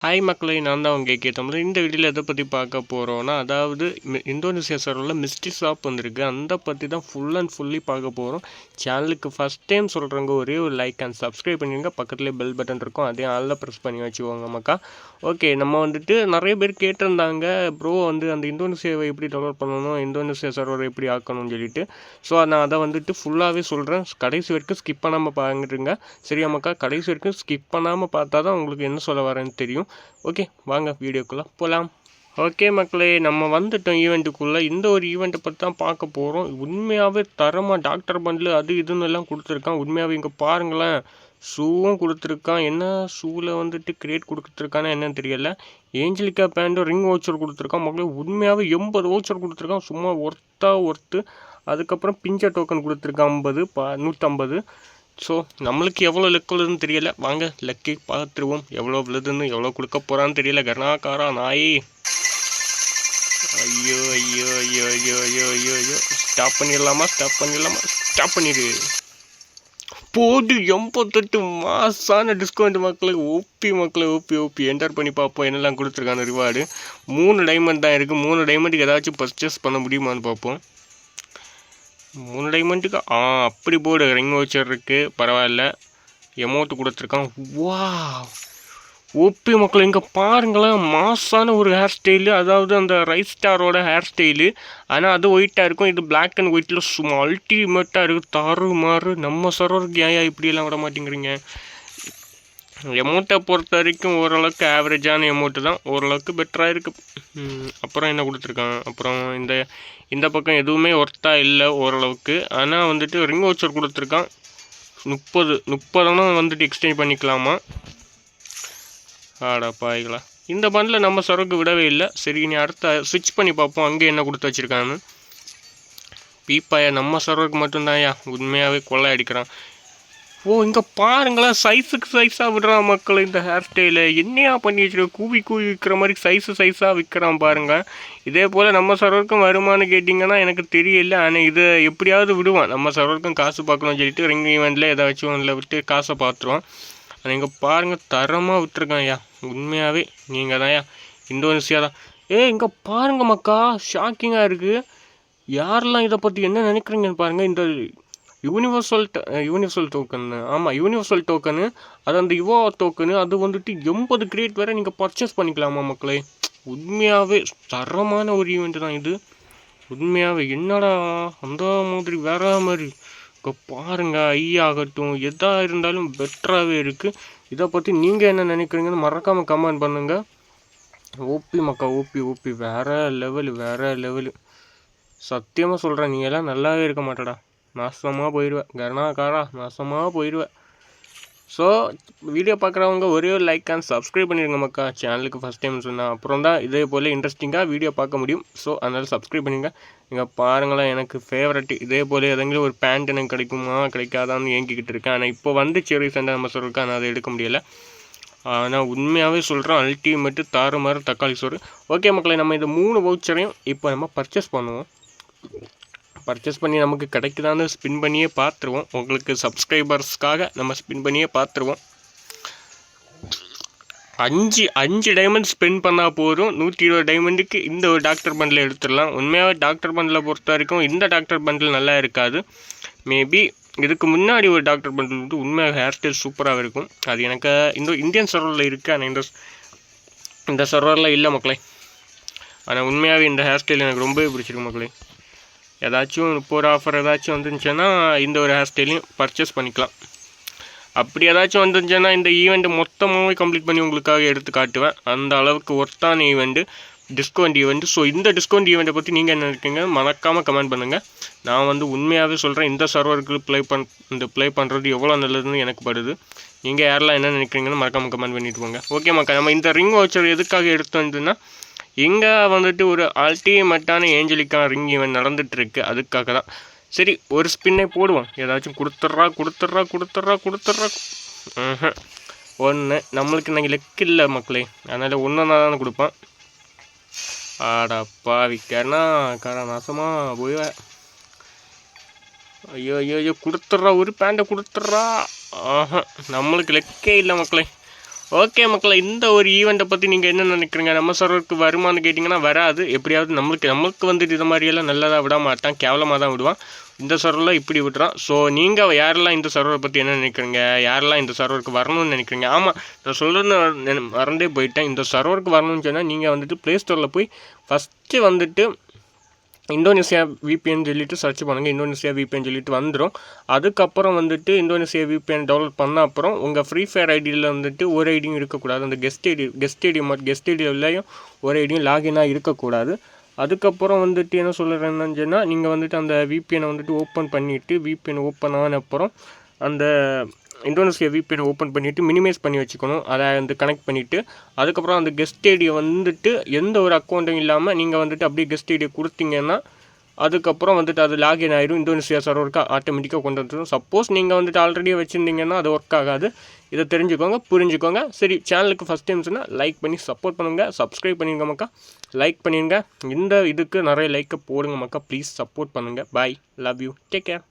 Hi மக்களே, நான் தான் உங்கள் கேட்டோம். இந்த வீடியோவில் எதை பற்றி பார்க்க போகிறோன்னா, அதாவது இந்தோனேசியா சர்வரில் மிஸ்ட்ரி ஷாப் வந்திருக்கு. அந்த பற்றி தான் ஃபுல் அண்ட் ஃபுல்லி பார்க்க போகிறோம். சேனலுக்கு ஃபஸ்ட் டைம் சொல்கிறவங்க ஒரே ஒரு லைக் அண்ட் சப்ஸ்கிரைப் பண்ணிடுங்க. பக்கத்துலேயே பெல் பட்டன் இருக்கும், அதே ஆளில் ப்ரெஸ் பண்ணி வச்சுக்கோங்க மக்கா. ஓகே, நம்ம வந்துட்டு நிறைய பேர் கேட்டிருந்தாங்க, ப்ரோ வந்து அந்த இந்தோனேசியாவை எப்படி டெவலப் பண்ணணும், இந்தோனேசியா சர்வரை எப்படி ஆக்கணும்னு சொல்லிட்டு. ஸோ நான் அதை வந்துட்டு ஃபுல்லாகவே சொல்கிறேன். கடைசி வரைக்கும் ஸ்கிப் பண்ணாமல் பாருங்க. சரியா மக்கா? கடைசி வரைக்கும் ஸ்கிப் பண்ணாமல் பார்த்தா தான் உங்களுக்கு என்ன சொல்ல வரேன்னு தெரியும். ஓகே, வாங்க வீடியோக்குள்ளே போகலாம். ஓகே மக்களே, நம்ம வந்துட்டோம் ஈவெண்ட்டுக்குள்ளே. இந்த ஒரு ஈவெண்ட்டை பற்றி தான் பார்க்க போகிறோம். உண்மையாகவே தரமாக டாக்டர் பண்டில் அது இதுன்னு எல்லாம் கொடுத்துருக்கான். உண்மையாகவே இங்கே பாருங்களேன், ஷூவும் கொடுத்துருக்கான். என்ன ஷூவில் வந்துட்டு கிரேட் கொடுத்துருக்கானே என்னன்னு தெரியல. ஏஞ்சலிக்கா பேண்டும் ரிங் வவுச்சர் கொடுத்துருக்கான். மக்களே உண்மையாகவே 80 வவுச்சர் கொடுத்துருக்கான். சும்மா ஒர்த்து. அதுக்கப்புறம் பிஞ்ச டோக்கன் கொடுத்துருக்கான் 150. ஸோ நம்மளுக்கு எவ்வளோ லெக் விழுதுன்னு தெரியல. வாங்க லக்கி பார்த்துருவோம். எவ்வளோ விழுதுன்னு, எவ்வளோ கொடுக்க போகிறான்னு தெரியல. கர்நாக்காரா நாயே. ஐயோ. ஸ்டாப் பண்ணிடு. போடு 88 மாசான டிஸ்கவுண்ட் மக்களுக்கு. ஓபி என்டர் பண்ணி பார்ப்போம் என்னெல்லாம் கொடுத்துருக்காங்க ரிவார்டு. 3 டைமண்ட் தான் இருக்குது. 3 டைமண்டுக்கு ஏதாச்சும் பர்ச்சேஸ் பண்ண முடியுமான்னு பார்ப்போம். 3 டைமண்டுக்கு அப்படி போர்டு ரிங் வவுச்சர் இருக்குது. பரவாயில்ல. எமௌண்ட் கொடுத்துருக்கான். வா ஓபி மக்கள், இங்கே பாருங்களேன், மாசான ஒரு ஹேர் ஸ்டைலு. அதாவது அந்த ரைஸ் ஸ்டாரோட ஹேர் ஸ்டைலு. ஆனால் அது ஒயிட்டாக இருக்கும், இது பிளாக் அண்ட் ஒயிட்டில் சும்மா அல்டிமேட்டாக இருக்குது. தாறுமாறு. நம்ம சர்வருக்கு ஏன் இப்படியெல்லாம் விட மாட்டேங்கிறீங்க? எமௌண்ட்டை பொறுத்த வரைக்கும் ஓரளவுக்கு ஆவரேஜான எமௌண்ட்டு தான். ஓரளவுக்கு பெட்டராக இருக்குது. அப்புறம் என்ன கொடுத்துருக்கான்? அப்புறம் இந்த பக்கம் எதுவுமே ஒர்த்தாக இல்லை ஓரளவுக்கு. ஆனால் வந்துட்டு ரிங் வவுச்சர் கொடுத்துருக்கான். 30 வந்துட்டு எக்ஸ்சேஞ்ச் பண்ணிக்கலாமா? பாய்களா. இந்த பண்டில் நம்ம சர்வருக்கு விடவே இல்லை. சரி, நீ அடுத்த ஸ்விட்ச் பண்ணி பார்ப்போம் அங்கே என்ன கொடுத்து வச்சுருக்கான்னு. பீப்பாயா நம்ம சர்வருக்கு மட்டும்தான்யா உண்மையாகவே கொள்ளை அடிக்கிறான். இங்கே பாருங்களேன், சைஸுக்கு சைஸாக விடுறான் மக்கள். இந்த ஹேர் ஸ்டைலை என்னையா பண்ணி வச்சுருக்க? கூவி விற்கிற மாதிரி சைஸாக விற்கிறான் பாருங்கள். இதே போல் நம்ம சர்வருக்கும் வருமானு கேட்டிங்கன்னா எனக்கு தெரியல. ஆனால் இதை எப்படியாவது விடுவான். நம்ம சர்வருக்கும் காசு பார்க்கணும்னு சொல்லிட்டு ரிங் ஈவெண்ட்டில் ஏதாச்சும் ஒன்றில் விட்டு காசை பார்த்துருவான். ஆனால் இங்கே பாருங்கள், தரமாக விட்டுருக்கான்யா உண்மையாகவே. நீங்கள் தான்யா இந்தோனேசியா தான். இங்கே பாருங்க மக்கா, ஷாக்கிங்காக இருக்குது. யாரெல்லாம் இதை பற்றி என்ன நினைக்கிறீங்கன்னு பாருங்கள். இந்த யூனிவர்சல் டோக்கனு, அது அந்த யுவா டோக்கனு, அது வந்துட்டு 80 கிரேட் வேறு நீங்கள் பர்ச்சேஸ் பண்ணிக்கலாமா மக்களே? உண்மையாகவே தரமான ஒரு ஈவெண்ட்டு தான் இது. உண்மையாகவே என்னடா அந்த மாதிரி வேற மாதிரி. இப்போ பாருங்கள், ஆகட்டும் எதாக இருந்தாலும் பெட்டராகவே இருக்குது. இதை பற்றி நீங்கள் என்ன நினைக்கிறீங்கன்னு மறக்காமல் கமெண்ட் பண்ணுங்கள். ஓபி மக்கா, ஓபி வேற லெவலு. சத்தியமாக சொல்கிறேன், நீ எல்லாம் நல்லாவே இருக்க மாட்டடா. நாசமாக போயிடுவேன். கர்நாக்காரா நாசமாக போயிடுவேன். ஸோ வீடியோ பார்க்குறவங்க ஒரே ஒரு லைக் அண்ட் சப்ஸ்கிரைப் பண்ணிடுங்க மக்கா. சேனலுக்கு ஃபஸ்ட் டைம் சொன்னால் அப்புறம் தான் இதே போல் இன்ட்ரெஸ்டிங்காக வீடியோ பார்க்க முடியும். ஸோ அதனால் சப்ஸ்கிரைப் பண்ணிடுங்க. நீங்கள் பாருங்களேன், எனக்கு ஃபேவரட் இதே போல் எதெങ്കിലും ஒரு பேண்ட் எனக்கு கிடைக்காதான்னு ஏங்கிக்கிட்டு இருக்கேன். ஆனால் இப்போ வந்துச்சு ரீசெண்டாக நம்ம சொல்லிருக்கேன், ஆனால் அதை எடுக்க முடியலை. ஆனால் உண்மையாகவே சொல்கிறேன், அல்டிமேட்டு தாறுமாறு தக்காளி சோறு. ஓகே மக்களை, நம்ம இந்த 3 வவுச்சரையும் இப்போ நம்ம பர்ச்சேஸ் பண்ணுவோம். பர்ச்சேஸ் பண்ணி நமக்கு கிடைக்குதான்னு ஸ்பின் பண்ணியே பார்த்துருவோம். உங்களுக்கு சப்ஸ்கிரைபர்ஸ்க்காக நம்ம ஸ்பின் பண்ணியே பார்த்துருவோம். 5 டைமண்ட் ஸ்பெண்ட் பண்ணால் போதும். 120 டைமண்டுக்கு இந்த ஒரு டாக்டர் பண்டில் எடுத்துடலாம். உண்மையாகவே டாக்டர் பண்டில் பொறுத்த வரைக்கும் இந்த டாக்டர் பண்டில் நல்லா இருக்காது. மேபி இதுக்கு முன்னாடி ஒரு டாக்டர் பண்டில் வந்து உண்மையாக ஹேர் ஸ்டைல் சூப்பராக இருக்கும். அது எனக்கு இந்த இந்தியன் சர்வரில் இருக்குது, ஆனால் இந்த சர்வரில் இல்லை மக்களே. ஆனால் உண்மையாகவே இந்த ஹேர் ஸ்டைல் எனக்கு ரொம்பவே பிடிச்சிருக்கு மக்களே. ஏதாச்சும் இப்போ ஒரு ஆஃபர் ஏதாச்சும் வந்துருந்துச்சுன்னா இந்த ஒரு ஹேர் ஸ்டைலையும் பர்ச்சேஸ் பண்ணிக்கலாம். அப்படி ஏதாச்சும் வந்துருந்துச்சுன்னா இந்த ஈவெண்ட்டு மொத்தமாகவே கம்ப்ளீட் பண்ணி உங்களுக்காக எடுத்து காட்டுவேன். அந்த அளவுக்கு ஒர்த்தான ஈவெண்ட்டு, டிஸ்கவுண்ட் ஈவெண்ட்டு. ஸோ இந்த டிஸ்கவுண்ட் ஈவெண்ட்டை பற்றி நீங்கள் என்ன நினைக்கிறீங்க மறக்காமல் கமெண்ட் பண்ணுங்கள். நான் வந்து உண்மையாகவே சொல்கிறேன், இந்த சர்வருக்கு ப்ளே பண்ணுறது எவ்வளோ நல்லதுன்னு எனக்கு படுது. நீங்கள் யாரெல்லாம் என்ன நினைக்கிறீங்கன்னு மறக்காமல் கமெண்ட் பண்ணிட்டு போங்க. ஓகே மக்கா, நம்ம இந்த ரிங் வவுச்சர் எதுக்காக எடுத்து வந்ததுன்னா, இங்கே வந்துட்டு ஒரு அல்டிமேட்டான ஏஞ்சலிக்கா ரிங் ஈவெண்ட் நடந்துகிட்ருக்கு, அதுக்காக தான். சரி, ஒரு ஸ்பின்னை போடுவோம். ஏதாச்சும் கொடுத்துட்றா. ஒன்று நம்மளுக்கு இன்றைக்கி லெக் இல்லை மக்களே, அதனால் ஒன்று தானே கொடுப்பான். பாவிக்கனா நாசமாக போய். ஐயோ கொடுத்துட்றா, ஒரு பேண்டை கொடுத்துட்றா. நம்மளுக்கு லெக்கே இல்லை மக்களே. ஓகே மக்களே, இந்த ஒரு ஈவெண்ட்டை பற்றி நீங்கள் என்ன நினைக்கிறீங்க? நம்ம சர்வருக்கு வருமானு கேட்டிங்கன்னா வராது. எப்படியாவது நமக்கு வந்துட்டு இது மாதிரியெல்லாம் நல்லதாக விட மாட்டான், கேவலமாக தான் விடுவான். இந்த சர்வரில் இப்படி விட்டுறான். ஸோ நீங்கள் யாரெல்லாம் இந்த சர்வரை பற்றி என்ன நினைக்கிறீங்க? யாரெல்லாம் இந்த சர்வருக்கு வரணும்னு நினைக்கிறீங்க? ஆமாம், நான் சொல்கிறேன்னு மறந்தே போயிட்டேன். இந்த சர்வருக்கு வரணும்னு சொன்னால் நீங்கள் வந்துட்டு ப்ளே ஸ்டோரில் போய் ஃபஸ்ட்டு வந்துட்டு இந்தோனேசியா விபிஎன் சொல்லிட்டு சர்ச் பண்ணுங்கள். இந்தோனேசியா விபிஎன் சொல்லிட்டு வந்துடும். அதுக்கப்புறம் வந்துட்டு இந்தோனேசியா விபிஎன் டவுன்லோட் பண்ண அப்புறம் உங்கள் ஃப்ரீ ஃபயர் ஐடியில் வந்துட்டு ஒரு ஐடியும் இருக்கக்கூடாது. அந்த கெஸ்ட் ஐடியிலையும் ஒரு ஐடியும் லாகினாக இருக்கக்கூடாது. அதுக்கப்புறம் வந்துட்டு என்ன சொல்கிறேன்னு சொன்னால், நீங்கள் வந்துட்டு அந்த விபிஎனை வந்துட்டு ஓப்பன் பண்ணிவிட்டு, விபிஎன் ஓப்பன் ஆன அப்புறம் அந்த இந்தோனேசியா விபிஎனை ஓப்பன் பண்ணிவிட்டு மினிமைஸ் பண்ணி வச்சுக்கணும். அதை வந்து கனெக்ட் பண்ணிவிட்டு அதுக்கப்புறம் அந்த கெஸ்ட் ஐடியை வந்துட்டு எந்த ஒரு அக்கௌண்ட்டும் இல்லாமல் நீங்கள் வந்துட்டு அப்படியே கெஸ்ட் ஐடியை கொடுத்தீங்கன்னா அதுக்கப்புறம் வந்துட்டு அது லாகின் ஆகிடும். இந்தோனேசியா சர்வருக்கு ஆட்டோமேட்டிக்காக கொண்டு வந்துடும். சப்போஸ் நீங்கள் வந்துட்டு ஆல்ரெடியே வச்சுருந்தீங்கன்னா அது ஒர்க் ஆகாது. இதை தெரிஞ்சுக்கோங்க, புரிஞ்சுக்கோங்க. சரி, சேனலுக்கு ஃபஸ்ட் டைம் சொன்னால் லைக் பண்ணி சப்போர்ட் பண்ணுங்கள். சப்ஸ்கிரைப் பண்ணிடுங்க மக்கா, லைக் பண்ணிடுங்க. இந்த இதுக்கு நிறைய லைக்கை போடுங்க மக்கா, ப்ளீஸ் சப்போர்ட் பண்ணுங்கள். பாய், லவ் யூ, டேக் கேர்.